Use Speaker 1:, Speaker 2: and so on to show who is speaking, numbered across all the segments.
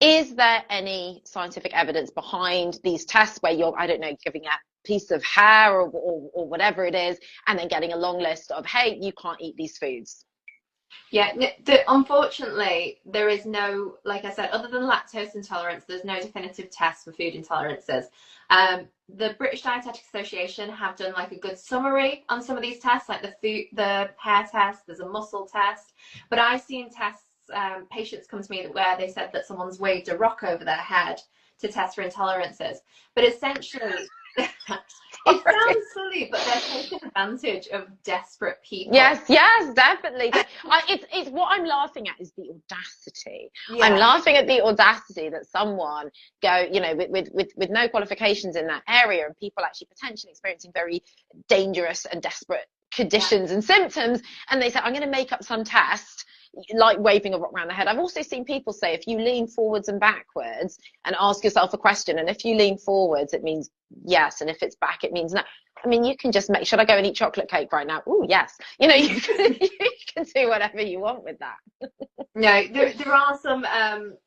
Speaker 1: is there any scientific evidence behind these tests where you're, I don't know, giving a piece of hair or whatever it is, and then getting a long list of, hey, you can't eat these foods?
Speaker 2: Yeah, unfortunately, there is no, like I said, other than lactose intolerance, there's no definitive test for food intolerances. The British Dietetic Association have done like a good summary on some of these tests, like the hair test, there's a muscle test. But I've seen tests, patients come to me where they said that someone's waved a rock over their head to test for intolerances. But essentially, it sounds silly, but they're taking advantage of desperate people.
Speaker 1: Yes, yes, definitely. It's what I'm laughing at is the audacity. I'm
Speaker 2: Yeah.
Speaker 1: laughing at the audacity that someone go, you know, with no qualifications in that area, and people actually potentially experiencing very dangerous and desperate
Speaker 2: Yeah.
Speaker 1: conditions and symptoms, and they say, I'm going to make up some test like waving a rock around the head. I've also seen people say, if you lean forwards and backwards and ask yourself a question, and if you lean forwards, it means yes, and if it's back, it means no. I mean, you can just make, should I go and eat chocolate cake right now? Oh, yes. You know, you can do whatever you want with that.
Speaker 2: No, there are some,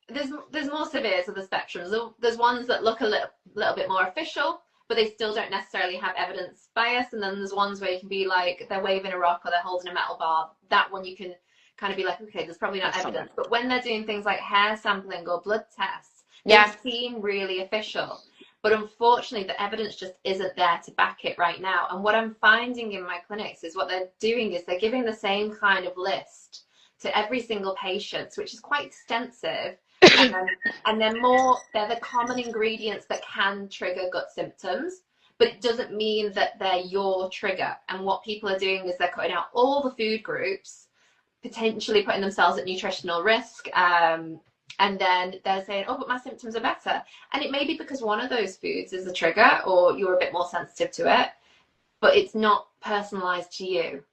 Speaker 2: there's more severe of the spectrum. There's ones that look a little bit more official, but they still don't necessarily have evidence bias. And then there's ones where you can be like, they're waving a rock or they're holding a metal bar. That one you can kind of be like, okay, there's probably not
Speaker 1: That's
Speaker 2: evidence.
Speaker 1: something.
Speaker 2: But when they're doing things like hair sampling or blood tests, they
Speaker 1: Yeah.
Speaker 2: seem really official. But unfortunately, the evidence just isn't there to back it right now. And what I'm finding in my clinics is what they're doing is they're giving the same kind of list to every single patient, which is quite extensive. And they're the common ingredients that can trigger gut symptoms, but it doesn't mean that they're your trigger. And what people are doing is they're cutting out all the food groups, potentially putting themselves at nutritional risk. And then they're saying, oh, but my symptoms are better. And it may be because one of those foods is a trigger or you're a bit more sensitive to it, but it's not personalized to you.